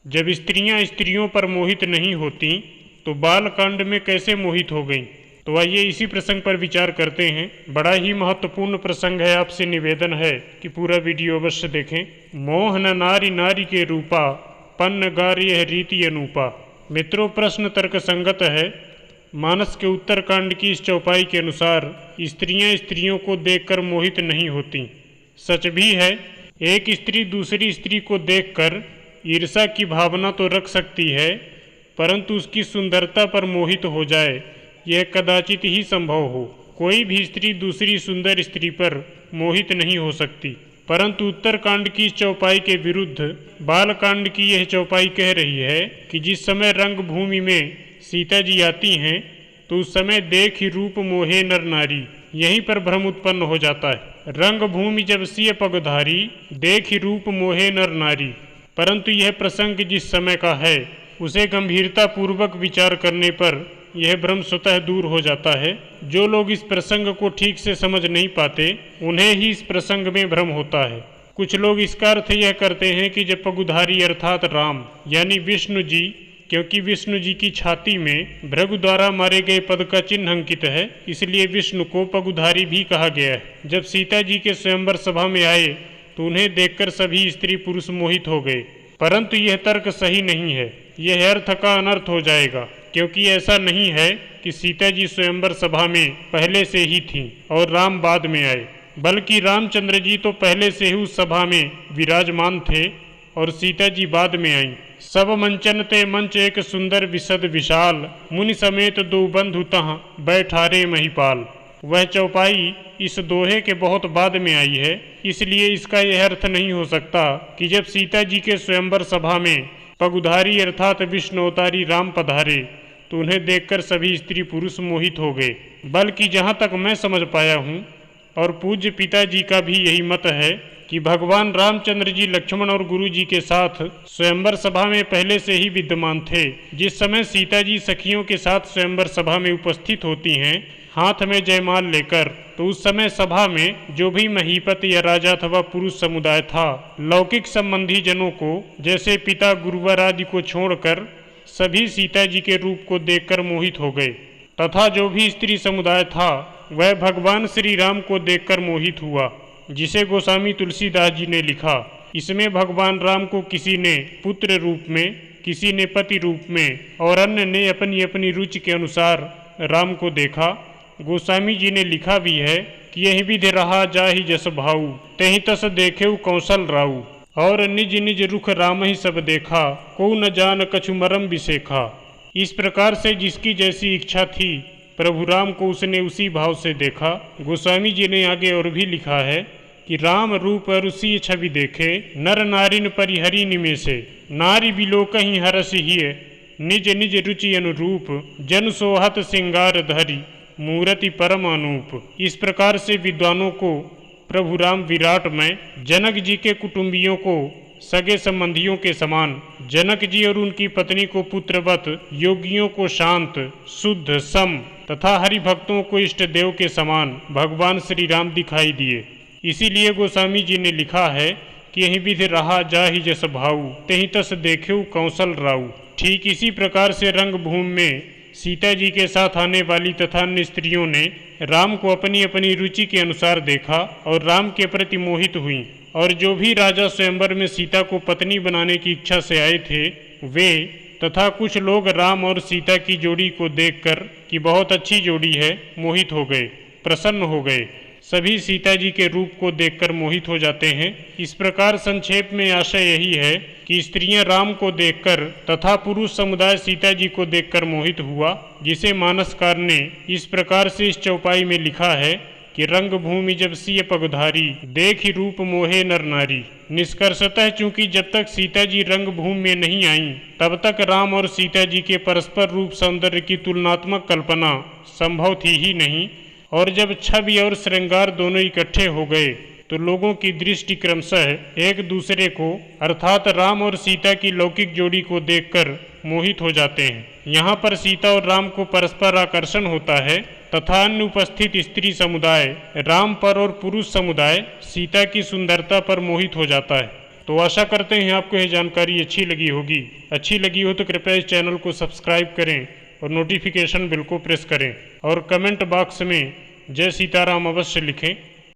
जब स्त्रियां स्त्रियों पर मोहित नहीं होती तो बालकांड में कैसे मोहित हो गईं? तो आइए इसी प्रसंग पर विचार करते हैं। बड़ा ही महत्वपूर्ण प्रसंग है, आपसे निवेदन है कि पूरा वीडियो अवश्य देखें। मोह न नारी नारी के रूपा, पन्न गार्य है रीति अनूपा। मित्रों, प्रश्न तर्क संगत है। मानस के उत्तरकांड की इस चौपाई के अनुसार स्त्रियां स्त्रियों को देखकर मोहित नहीं होती। सच भी है, एक स्त्री दूसरी स्त्री को देखकर ईर्ष्या की भावना तो रख सकती है, परंतु उसकी सुंदरता पर मोहित हो जाए यह कदाचित ही संभव हो। कोई भी स्त्री दूसरी सुंदर स्त्री पर मोहित नहीं हो सकती। परंतु उत्तरकांड की इस चौपाई के विरुद्ध बालकांड की यह चौपाई कह रही है कि जिस समय रंगभूमि में सीता जी आती हैं तो उस समय देख ही रूप मोहे नर नारी, यहीं पर भ्रम उत्पन्न हो जाता है। रंगभूमि जब सिय पगधारी, देख ही रूप मोहे नर नारी। परंतु यह प्रसंग जिस समय का है उसे गंभीरता पूर्वक विचार करने पर यह भ्रम स्वतः दूर हो जाता है। जो लोग इस प्रसंग को ठीक से समझ नहीं पाते उन्हें ही इस प्रसंग में भ्रम होता है। कुछ लोग इसका अर्थ यह करते हैं कि जब पगुधारी अर्थात राम यानी विष्णु जी, क्योंकि विष्णु जी की छाती में भृगु द्वारा मारे गए पद का चिन्ह अंकित है, इसलिए विष्णु को पगुधारी भी कहा गया है। जब सीता जी के स्वयंवर सभा में आए तो उन्हें देखकर सभी स्त्री पुरुष मोहित हो गए। परंतु यह तर्क सही नहीं है, यह अर्थ का अनर्थ हो जाएगा, क्योंकि ऐसा नहीं है कि सीता जी स्वयंवर सभा में पहले से ही थीं और राम बाद में आए, बल्कि रामचंद्र जी तो पहले से ही उस सभा में विराजमान थे और सीता जी बाद में आईं। सब मंचन ते मंच एक सुंदर विशद विशाल, मुनि समेत दो बंधु तहाँ बैठारे महिपाल। वह चौपाई इस दोहे के बहुत बाद में आई है, इसलिए इसका यह अर्थ नहीं हो सकता कि जब सीता जी के स्वयंवर सभा में पगुधारी अर्थात विष्णु अवतारी राम पधारे तो उन्हें देखकर सभी स्त्री पुरुष मोहित हो गए। बल्कि जहाँ तक मैं समझ पाया हूँ और पूज्य पिताजी का भी यही मत है कि भगवान रामचंद्र जी लक्ष्मण और गुरु जी के साथ स्वयंवर सभा में पहले से ही विद्यमान थे। जिस समय सीता जी सखियों के साथ स्वयंवर सभा में उपस्थित होती हैं हाथ में जयमाल लेकर, तो उस समय सभा में जो भी महीपति या राजा अथवा पुरुष समुदाय था, लौकिक संबंधी जनों को जैसे पिता गुरुवर आदि को छोड़कर सभी सीता जी के रूप को देखकर मोहित हो गए, तथा जो भी स्त्री समुदाय था वह भगवान श्री राम को देखकर मोहित हुआ, जिसे गोस्वामी तुलसीदास जी ने लिखा। इसमें भगवान राम को किसी ने पुत्र रूप में, किसी ने पति रूप में और अन्य ने अपनी अपनी रुचि के अनुसार राम को देखा। गोस्वामी जी ने लिखा भी है कि यही विधि रहा जाहि जस भाऊ, तेहि तस देखेउ कौशल राऊ। और निज निज रुख राम ही सब देखा, को न जान कछु मरम बिसेखा। इस प्रकार से जिसकी जैसी इच्छा थी प्रभु राम को उसने उसी भाव से देखा। गोस्वामी जी ने आगे और भी लिखा है कि राम रूप रुषि छवि देखे, नर नारिन परिहरि निमेषे, नारी बिलोकहि हरसि हिय, निज निज रुचि अनुरूप, जन सोहत सिंगार धरि, मूर्ति परम अनूप। इस प्रकार से विद्वानों को प्रभु राम विराट में, जनक जी के कुटुंबियों को सगे संबंधियों के समान, जनक जी और उनकी पत्नी को पुत्रवत, योगियों को शांत शुद्ध सम तथा हरि भक्तों को इष्ट देव के समान भगवान श्री राम दिखाई दिए। इसीलिए गोस्वामी जी ने लिखा है कि यही विधि रहा जाहि जस भाऊ, तेहि तस देखेउ कौशल राऊ। ठीक इसी प्रकार से रंगभूमि में सीता जी के साथ आने वाली तथा अन्य स्त्रियों ने राम को अपनी अपनी रुचि के अनुसार देखा और राम के प्रति मोहित हुई। और जो भी राजा स्वयंवर में सीता को पत्नी बनाने की इच्छा से आए थे वे तथा कुछ लोग राम और सीता की जोड़ी को देखकर कि बहुत अच्छी जोड़ी है मोहित हो गए, प्रसन्न हो गए। सभी सीता जी के रूप को देखकर मोहित हो जाते हैं। इस प्रकार संक्षेप में आशय यही है कि स्त्रियां राम को देखकर तथा पुरुष समुदाय सीता जी को देखकर मोहित हुआ, जिसे मानसकार ने इस प्रकार से इस चौपाई में लिखा है कि रंगभूमि जब सिय पगधारी, देख ही रूप मोहे नर नारी। निष्कर्षतः चूंकि जब तक सीता जी रंगभूमि में नहीं आईं तब तक राम और सीता जी के परस्पर रूप सौंदर्य की तुलनात्मक कल्पना संभव थी ही नहीं। और जब छवि और श्रृंगार दोनों इकट्ठे हो गए तो लोगों की दृष्टि क्रमशः एक दूसरे को अर्थात राम और सीता की लौकिक जोड़ी को देखकर मोहित हो जाते हैं। यहाँ पर सीता और राम को परस्पर आकर्षण होता है तथा अन्य उपस्थित स्त्री समुदाय राम पर और पुरुष समुदाय सीता की सुंदरता पर मोहित हो जाता है। तो आशा करते हैं आपको यह जानकारी अच्छी लगी होगी। अच्छी लगी हो तो कृपया इस चैनल को सब्सक्राइब करें और नोटिफिकेशन बिल को प्रेस करें और कमेंट बॉक्स में जय सीताराम अवश्य लिखें।